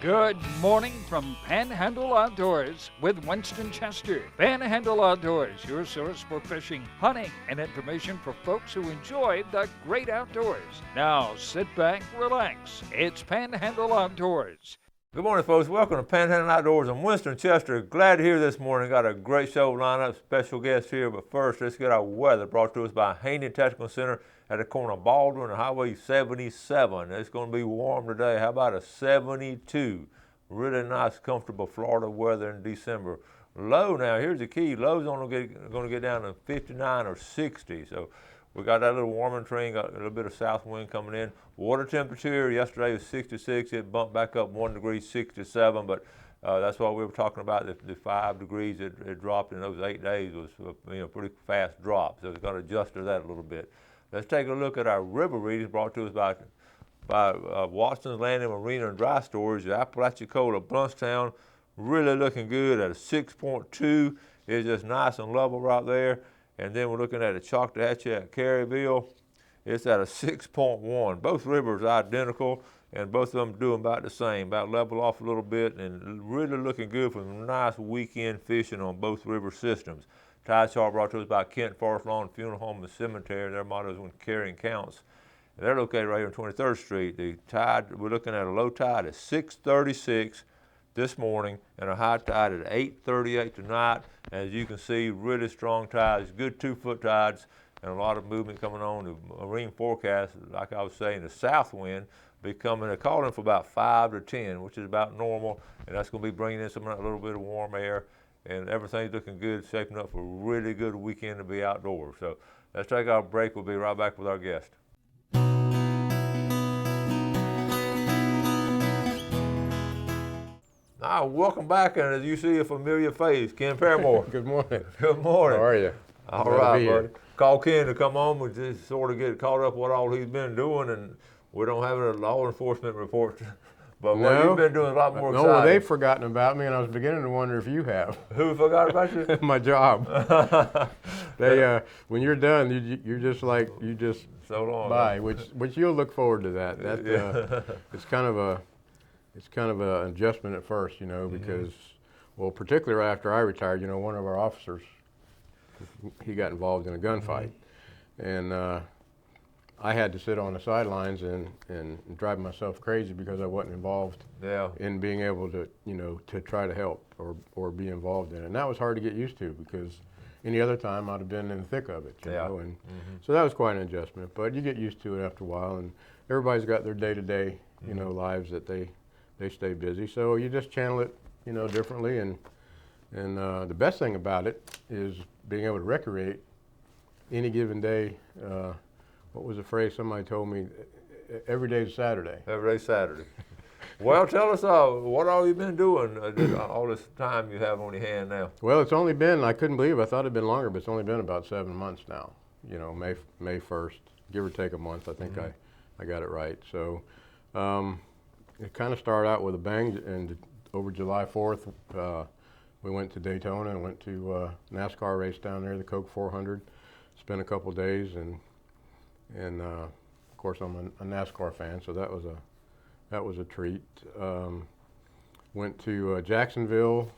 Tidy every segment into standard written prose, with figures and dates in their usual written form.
Good morning from Panhandle Outdoors with Winston Chester. Panhandle Outdoors, your source for fishing, hunting, and information for folks who enjoy the great outdoors. Now sit back, relax. It's Panhandle Outdoors. Good morning, folks. Welcome to Panhandle Outdoors. I'm Winston Chester. Glad to hear this morning. Got a great show lined up, special guests here. But first, let's get our weather brought to us by Haney Tactical Center at the corner of Baldwin and Highway 77. It's going to be warm today. How about a 72? Really nice, comfortable Florida weather in December. Low now, here's the key. Low's only going to get down to 59 or 60. So we got that little warming trend, got a little bit of south wind coming in. Water temperature yesterday was 66. It bumped back up 1 degree, 67. But that's what we were talking about. The 5 degrees it dropped in those 8 days was a pretty fast drop. So it's got to adjust to that a little bit. Let's take a look at our river readings brought to us by Watson's Landing Marina and Dry Storage, Apalachicola, Bluntstown. Really looking good at a 6.2. It's just nice and level right there. And then we're looking at a Choctawhatchee at Caryville. It's at a 6.1. Both rivers are identical, and both of them doing about the same, about level off a little bit, and really looking good for some nice weekend fishing on both river systems. Tide chart brought to us by Kent Forest Lawn Funeral Home and Cemetery. Their motto is when carrying counts. And they're located right here on 23rd Street. The tide, we're looking at a low tide at 6:36 this morning and a high tide at 8:38 tonight. As you can see, really strong tides, good 2-foot tides, and a lot of movement coming on. The marine forecast, like I was saying, the south wind be coming. They're calling for about 5 to 10, which is about normal, and that's going to be bringing in some a little bit of warm air. And everything's looking good, shaping up for a really good weekend to be outdoors. So let's take our break. We'll be right back with our guest. Now, welcome back, and as you see, a familiar face, Ken Paramore. Good morning. Good morning. How are you? All right, buddy. Call Ken to come on. We just sort of get caught up with what all he's been doing, and we don't have a law enforcement report. But what you've been doing a lot more exciting. No, well, they've forgotten about me, and I was beginning to wonder if you have. Who forgot about you? My job. When you're done, you're just like, you just so long, bye, which you'll look forward to that. It's kind of an adjustment at first, because, well, particularly after I retired, one of our officers, he got involved in a gunfight, and I had to sit on the sidelines and drive myself crazy because I wasn't involved in being able to, to try to help or be involved in it. And that was hard to get used to because any other time I'd have been in the thick of it, you know. And so that was quite an adjustment. But you get used to it after a while, and everybody's got their day-to-day, lives that they stay busy. So you just channel it, differently. And the best thing about it is being able to recreate any given day. What was the phrase somebody told me? Every day's Saturday. Every day's Saturday. Well, tell us what all you've been doing all this time you have on your hand now. Well, it's only been, I couldn't believe it. I thought it'd been longer, but it's only been about 7 months now. May 1st, give or take a month. I think I got it right. So it kind of started out with a bang, and over July 4th, we went to Daytona and went to NASCAR race down there, the Coke 400. Spent a couple days, and of course I'm a NASCAR fan, so that was a treat. Went to Jacksonville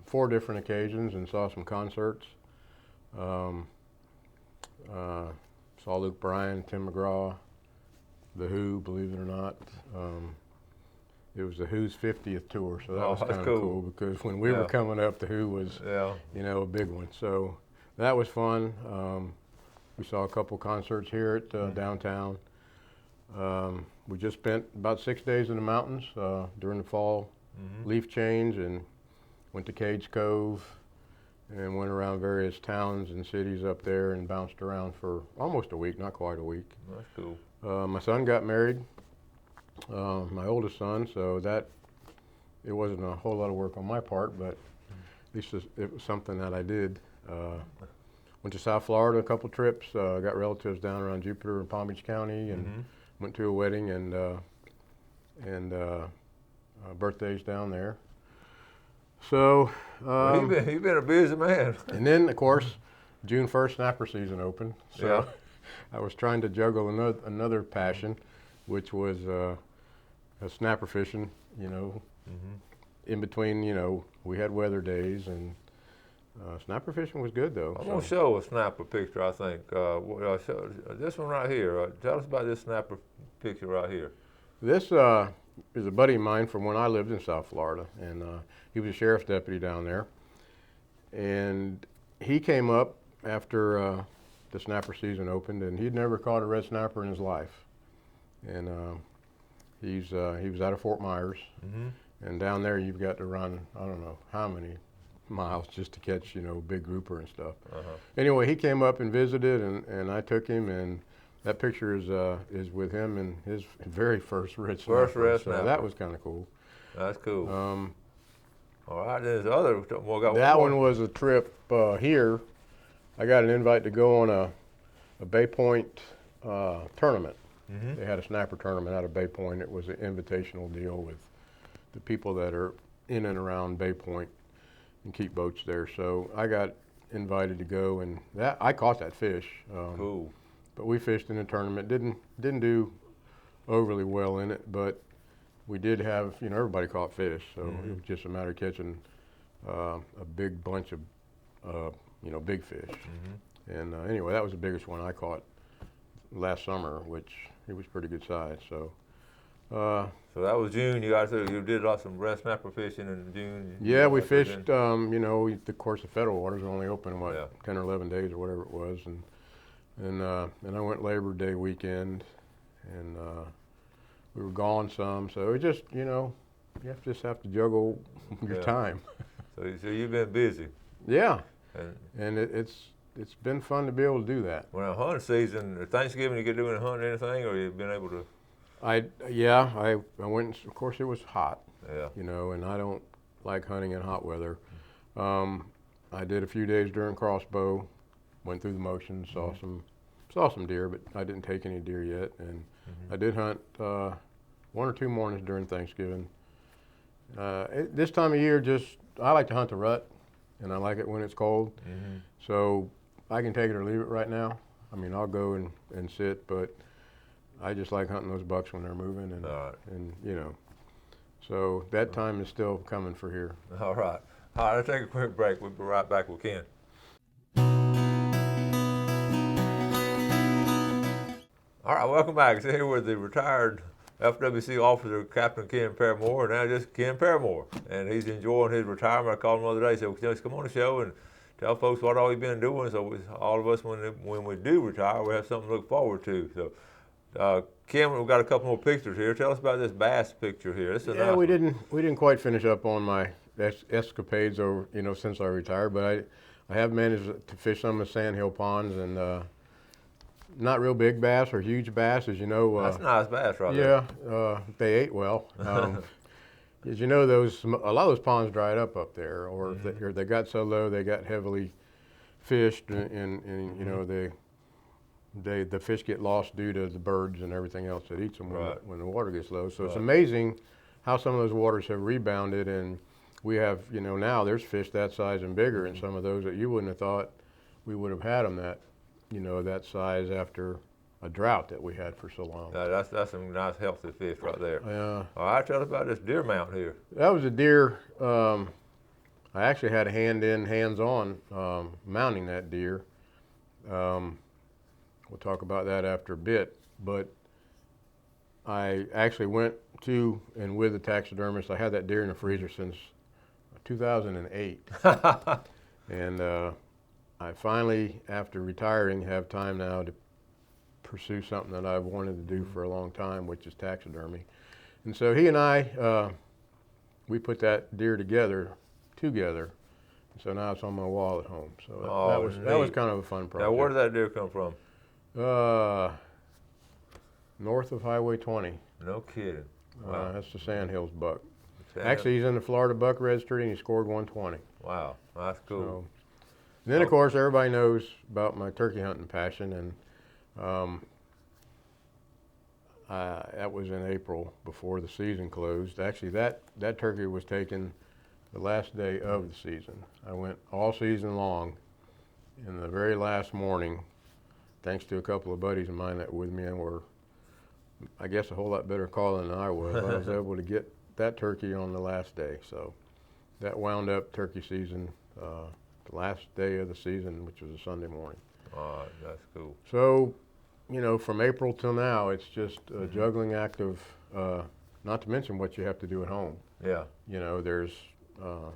4 different occasions and saw some concerts. Saw Luke Bryan, Tim McGraw, The Who, believe it or not. It was The Who's 50th tour, so that was kind of cool because when we were coming up, The Who was a big one. So that was fun. We saw a couple concerts here at downtown. We just spent about 6 days in the mountains during the fall leaf change, and went to Cage Cove and went around various towns and cities up there and bounced around for almost a week, not quite a week. That's cool. My son got married, my oldest son, so it wasn't a whole lot of work on my part, but at least it was something that I did. Went to South Florida a couple trips, got relatives down around Jupiter and Palm Beach County, and went to a wedding and birthdays down there. So you've been a busy man. And then, of course, June 1st snapper season opened. So I was trying to juggle another passion, which was snapper fishing, in between, you know, we had weather days, and snapper fishing was good though. I'm gonna show a snapper picture. I think this one right here. Tell us about this snapper picture right here. This is a buddy of mine from when I lived in South Florida, and he was a sheriff's deputy down there. And he came up after the snapper season opened, and he'd never caught a red snapper in his life. And he was out of Fort Myers, and down there you've got to run, I don't know how many miles just to catch, you know, big grouper and stuff. Anyway, he came up and visited, and I took him, and that picture is with him and his very first red snapper. First red snapper. So that was kind of cool. That's cool. All right, there's other. That one was a trip here. I got an invite to go on a Bay Point tournament. They had a snapper tournament out of Bay Point. It was an invitational deal with the people that are in and around Bay Point and keep boats there. So I got invited to go, and I caught that fish. Cool. But we fished in the tournament. Didn't do overly well in it, but we did have, you know, everybody caught fish, so it was just a matter of catching a big bunch of, you know, big fish. And anyway, that was the biggest one I caught last summer, which it was pretty good size. So. So that was June. You did some red snapper fishing in June. Yeah, we fished. You know, of course, the federal waters are only open 10 or 11 days or whatever it was, and I went Labor Day weekend, and we were gone some. So it just, you know, you just have to juggle your time. So you've been busy. Yeah, and it's been fun to be able to do that. Well, hunting season, or Thanksgiving, you get doing hunting anything, or you've been able to? I went. Of course, it was hot. Yeah. You know, and I don't like hunting in hot weather. I did a few days during crossbow, went through the motions, saw some deer, but I didn't take any deer yet. And I did hunt 1 or 2 mornings during Thanksgiving. This time of year, I like to hunt the rut, and I like it when it's cold. So I can take it or leave it right now. I mean, I'll go and sit, but I just like hunting those bucks when they're moving, and you know. So that time is still coming for here. All right. All right, let's take a quick break. We'll be right back with Ken. All right, welcome back. So here with the retired FWC officer, Captain Ken Paramore, and now just Ken Paramore. And he's enjoying his retirement. I called him the other day, so just come on the show and tell folks what all he's been doing. So all of us, when we do retire, we have something to look forward to. So Ken, we've got a couple more pictures here. Tell us about this bass picture here. This is yeah, we didn't quite finish up on my escapades over, you know, since I retired, but I have managed to fish some of the sandhill ponds, and not real big bass or huge bass, as you know. That's a nice bass right there. Yeah, they ate well. As you know, a lot of those ponds dried up there, or they got so low they got heavily fished, and you know the fish get lost due to the birds and everything else that eats them when the water gets low. So it's amazing how some of those waters have rebounded, and we have, you know, now there's fish that size and bigger, and some of those that you wouldn't have thought we would have had them that size after a drought that we had for so long. That's some nice healthy fish right there. Yeah. All right, tell us about this deer mount here. That was a deer. I actually had a hands-on mounting that deer. We'll talk about that after a bit, but I actually went to and with the taxidermist. I had that deer in the freezer since 2008, and I finally, after retiring, have time now to pursue something that I've wanted to do for a long time, which is taxidermy. And so he and I, we put that deer together. So now it's on my wall at home. So that was kind of a fun project. Now, where did that deer come from? North of Highway 20. No kidding. Wow. That's the Sandhills buck. Actually, he's in the Florida Buck Registry, and he scored 120. Wow, that's cool. So, then, of course, everybody knows about my turkey hunting passion, and that was in April before the season closed. Actually, that turkey was taken the last day of the season. I went all season long, and the very last morning, thanks to a couple of buddies of mine that were with me and were, I guess, a whole lot better calling than I was able to get that turkey on the last day. So that wound up turkey season the last day of the season, which was a Sunday morning. That's cool. So, you know, from April till now, it's just a juggling act of, not to mention what you have to do at home. Yeah. You know, there's a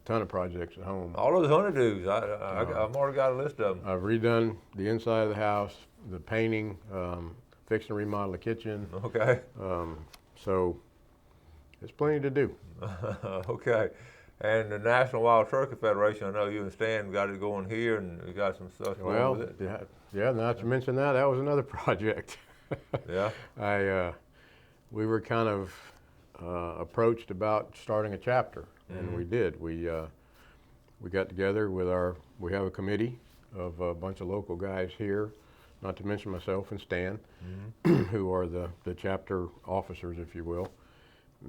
ton of projects at home. All those honeydews, I've already got a list of them. I've redone the inside of the house, the painting, fixing to remodel the kitchen. Okay. So there's plenty to do. Okay. And the National Wild Turkey Federation, I know you and Stan got it going here, and we got some stuff going Well, with it. yeah, not to mention that was another project. Yeah. We were kind of approached about starting a chapter, and we did. We got together with we have a committee of a bunch of local guys here, not to mention myself and Stan, who are the chapter officers, if you will.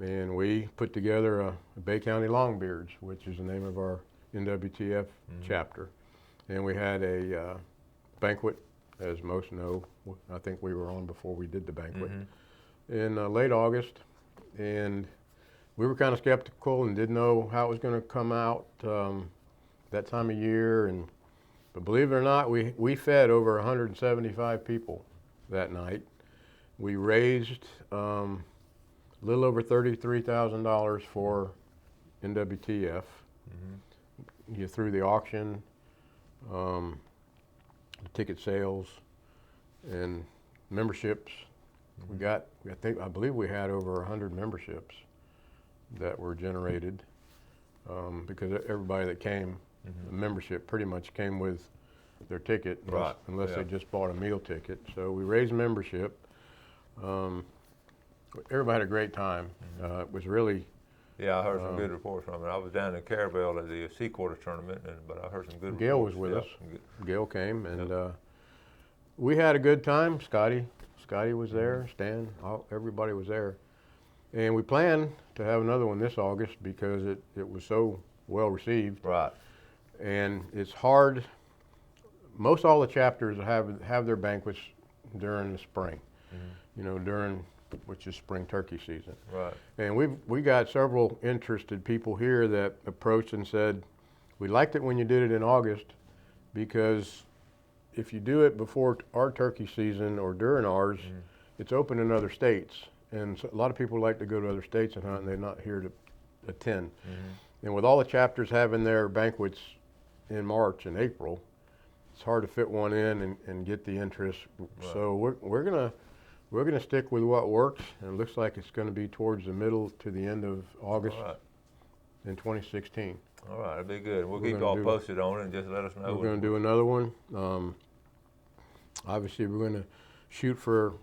And we put together a Bay County Longbeards, which is the name of our NWTF chapter. And we had a banquet, as most know. I think we were on before we did the banquet in late August. And we were kind of skeptical and didn't know how it was going to come out that time of year. But believe it or not, we fed over 175 people that night. We raised a little over $33,000 for NWTF. You through the auction, the ticket sales, and memberships. I believe we had over 100 memberships that were generated because everybody that came, the membership pretty much came with their ticket, unless they just bought a meal ticket. So we raised membership. Everybody had a great time. It was really... Yeah, I heard some good reports from it. I was down in Carabel at the Sea Quarters tournament, but I heard some good Gail reports. was with us. Gail came, and we had a good time. Scotty was there, Stan, everybody was there. And we planned to have another one this August because it was so well received. Right. And it's hard. Most all the chapters have their banquets during the spring, you know, which is spring turkey season. Right. And we got several interested people here that approached and said, we liked it when you did it in August because if you do it before our turkey season or during ours, it's open in other states. And so a lot of people like to go to other states and hunt, and they're not here to attend. And with all the chapters having their banquets in March and April, it's hard to fit one in and get the interest. Right. So we're gonna stick with what works, and it looks like it's going to be towards the middle to the end of August in 2016. All right, that'll be good. We'll keep you all posted on it and just let us know. We're going to do another one. Obviously, we're going to shoot for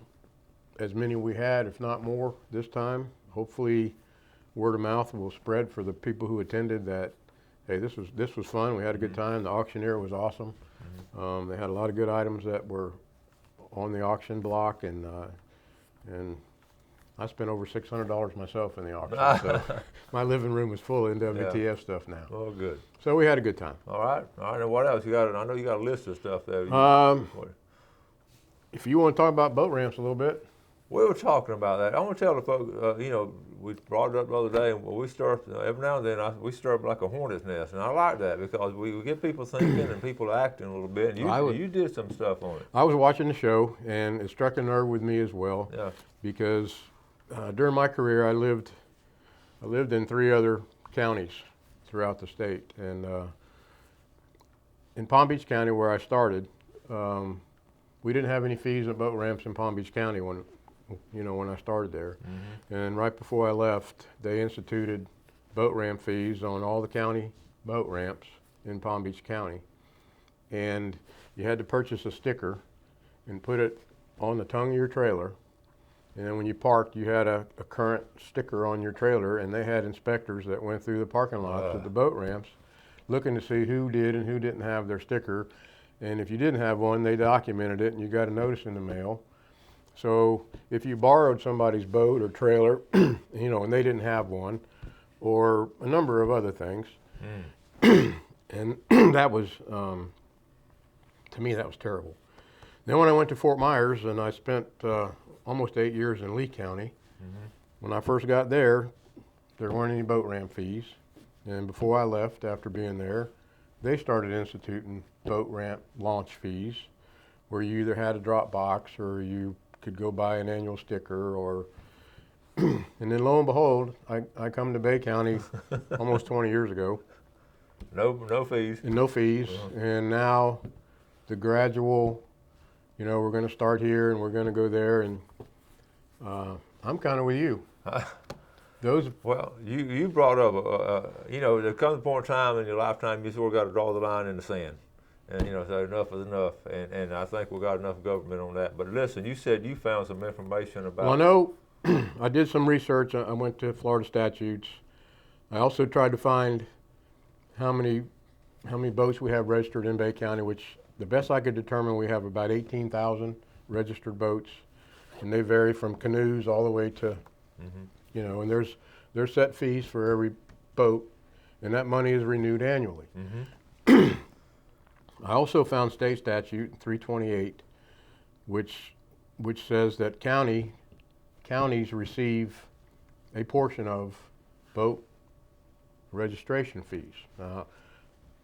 as many we had, if not more, this time. Hopefully, word of mouth will spread for the people who attended that, hey, this was fun. We had a good time. The auctioneer was awesome. They had a lot of good items that were on the auction block, and I spent over $600 myself in the auction. So my living room is full of NWTF stuff now. Oh, good. So we had a good time. All right. And what else you got? I know you got a list of stuff there. If you want to talk about boat ramps a little bit. We were talking about that. I want to tell the folks, you know, we brought it up the other day, and we start, every now and then, we stir up like a hornet's nest, and I like that because we get people thinking and people acting a little bit, and you did some stuff on it. I was watching the show, and it struck a nerve with me as well, because during my career, I lived in 3 other counties throughout the state, and in Palm Beach County, where I started, we didn't have any fees at boat ramps in Palm Beach County when I started there. And right before I left, they instituted boat ramp fees on all the county boat ramps in Palm Beach County. And you had to purchase a sticker and put it on the tongue of your trailer. And then when you parked, you had a current sticker on your trailer, and they had inspectors that went through the parking lots at the boat ramps looking to see who did and who didn't have their sticker. And if you didn't have one, they documented it, and you got a notice in the mail. So if you borrowed somebody's boat or trailer, and they didn't have one, or a number of other things, and that was, to me, that was terrible. Then when I went to Fort Myers, and I spent almost 8 years in Lee County, when I first got there weren't any boat ramp fees. And before I left, after being there, they started instituting boat ramp launch fees, where you either had a drop box or you could go buy an annual sticker, or and then lo and behold, I come to Bay County almost 20 years ago. No fees. And no fees. And now the gradual, we're going to start here and we're going to go there, and I'm kind of with you. Well, you brought up, there comes a point in time in your lifetime you sort of got to draw the line in the sand. And, so enough is enough. And I think we got enough government on that. But listen, you said you found some information about... Well, I know I did some research. I went to Florida statutes. I also tried to find how many boats we have registered in Bay County, which the best I could determine, we have about 18,000 registered boats. And they vary from canoes all the way to, and there's set fees for every boat, and that money is renewed annually. I also found state statute 328, which says that counties receive a portion of boat registration fees. Now,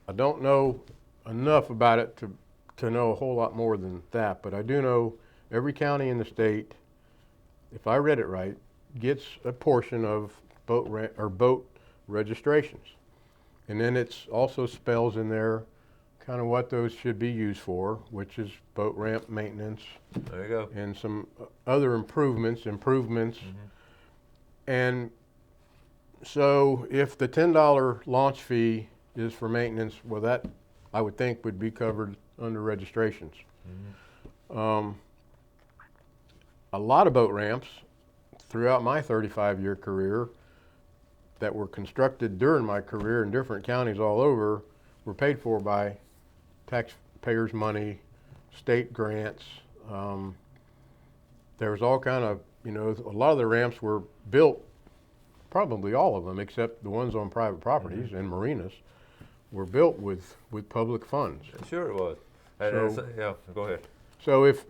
I don't know enough about it to know a whole lot more than that, but I do know every county in the state, if I read it right, gets a portion of boat registrations. And then it also spells in there kind of what those should be used for, which is boat ramp maintenance. There you go. And some other improvements. And so if the $10 launch fee is for maintenance, well, that I would think would be covered under registrations. A lot of boat ramps throughout my 35-year career that were constructed during my career in different counties all over were paid for by taxpayers' money, state grants. There was all kind of, a lot of the ramps were built, probably all of them, except the ones on private properties and marinas, were built with public funds. Sure it was. And So- yeah, go ahead. So if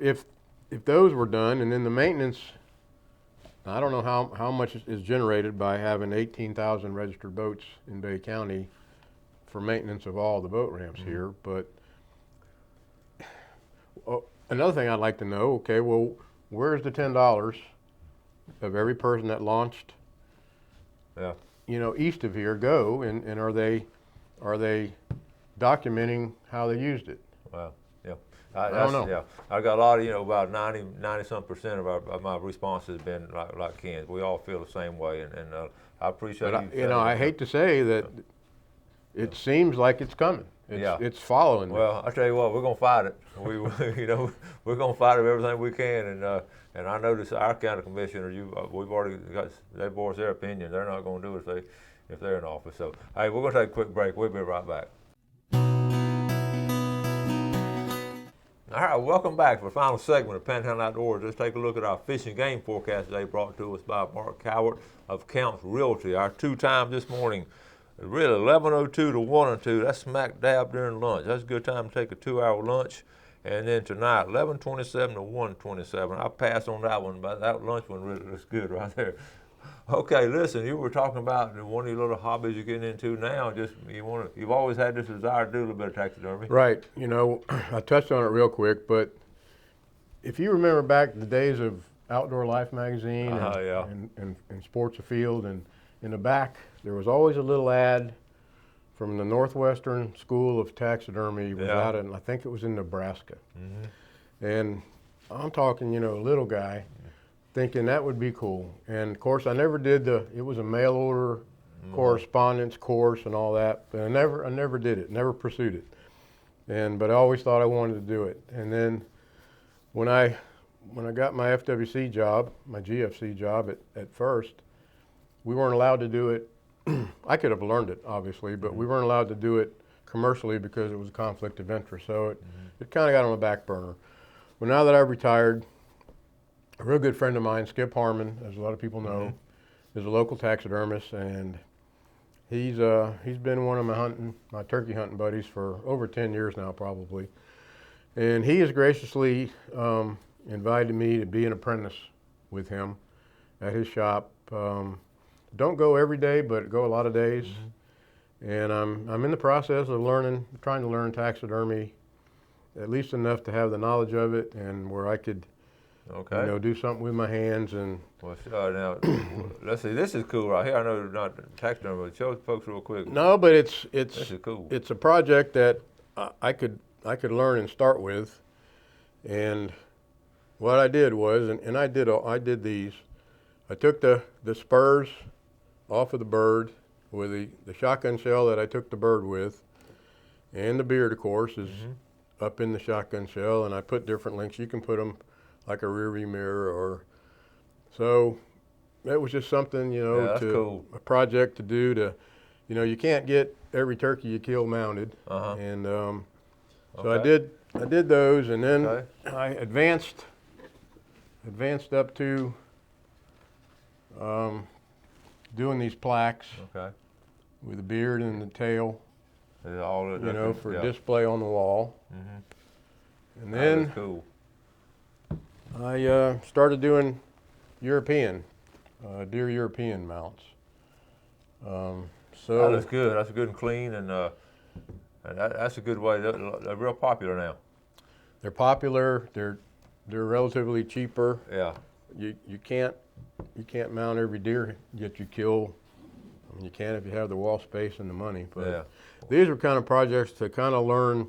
those were done, and then the maintenance, I don't know how much is generated by having 18,000 registered boats in Bay County for maintenance of all the boat ramps here, but another thing I'd like to know, okay, well, where's the $10 of every person that launched, east of here go, and are they documenting how they used it? Wow. Yeah. I don't know. Yeah. I got a lot of, about 90-some% of my responses have been like Ken's. We all feel the same way, and I appreciate But you. I hate to say that it seems like it's coming. It's following. Well, I tell you what, we're gonna fight it. We're gonna fight it with everything we can, and I notice our county commissioner, we've already got, they voiced their opinion. They're not gonna do it if they're in office. So, hey, we're gonna take a quick break. We'll be right back. All right, welcome back for the final segment of Panhandle Outdoors. Let's take a look at our fish and game forecast today, brought to us by Mark Cowart of Counts Realty. Our 2 times this morning, really 11:02 to 1:02. That's smack dab during lunch. That's a good time to take a 2-hour lunch. And then tonight, 11:27 to 1:27. I passed on that one, but that lunch one really looks good right there. Okay, listen, you were talking about one of your little hobbies you're getting into now. You've always had this desire to do a little bit of taxidermy. Right. I touched on it real quick, but if you remember back the days of Outdoor Life magazine and Sports Afield, and in the back there was always a little ad from the Northwestern School of Taxidermy. Was out in, I think it was in Nebraska. And I'm talking, a little guy, thinking that would be cool. And of course I never did it was a mail order correspondence course and all that, but I never did it, never pursued it. But I always thought I wanted to do it. And then when I got my FWC job, my GFC job at first, we weren't allowed to do it. I could have learned it, obviously, but we weren't allowed to do it commercially because it was a conflict of interest. So it kind of got on the back burner. Well, now that I've retired, a real good friend of mine, Skip Harmon, as a lot of people know, is a local taxidermist, and he's been one of my turkey hunting buddies for over 10 years now, probably. And he has graciously invited me to be an apprentice with him at his shop. Don't go every day, but go a lot of days. And I'm in the process of trying to learn taxidermy, at least enough to have the knowledge of it, and where I could, do something with my hands. And well, now let's see. This is cool right here. I know it's not taxidermy, but show the folks real quick. no, but This is cool. It's a project that I could learn and start with. And what I did was, and I did these. I took the spurs off of the bird with the shotgun shell that I took the bird with, and the beard, of course, is up in the shotgun shell, and I put different links. You can put them like a rear view mirror, or so. That was just something, cool. A project to do to, you can't get every turkey you kill mounted, and so I did those, and then I advanced up to doing these plaques with the beard and the tail, all for display on the wall. And then cool. I started doing deer European mounts. So that's good. That's good and clean, and that's a good way. They're real popular now. They're popular. They're relatively cheaper. Yeah. You can't mount every deer that you kill. I mean, you can if you have the wall space and the money. But these are kind of projects to kind of learn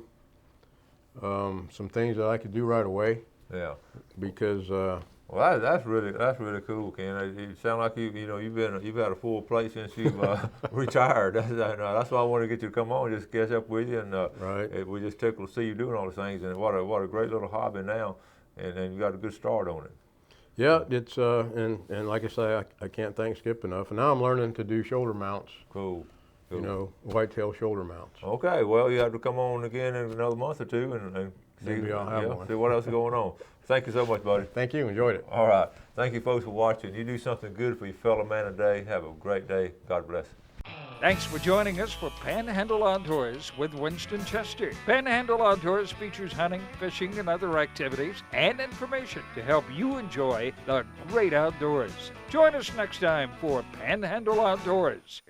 some things that I could do right away. Yeah. Because well, that's really cool, Ken. You sound like you've had a full plate since you've retired. That's why I wanted to get you to come on, just catch up with you, and we just tickled to see you doing all the things. And what a great little hobby now, and you got a good start on it. Yeah, it's and like I say, I can't thank Skip enough. And now I'm learning to do shoulder mounts. Cool. Whitetail shoulder mounts. Okay, well, you have to come on again in another month or two and maybe I'll have one. See what else is going on. Thank you so much, buddy. Thank you. Enjoyed it. All right. Thank you, folks, for watching. You do something good for your fellow man today. Have a great day. God bless. Thanks for joining us for Panhandle Outdoors with Winston Chester. Panhandle Outdoors features hunting, fishing, and other activities and information to help you enjoy the great outdoors. Join us next time for Panhandle Outdoors.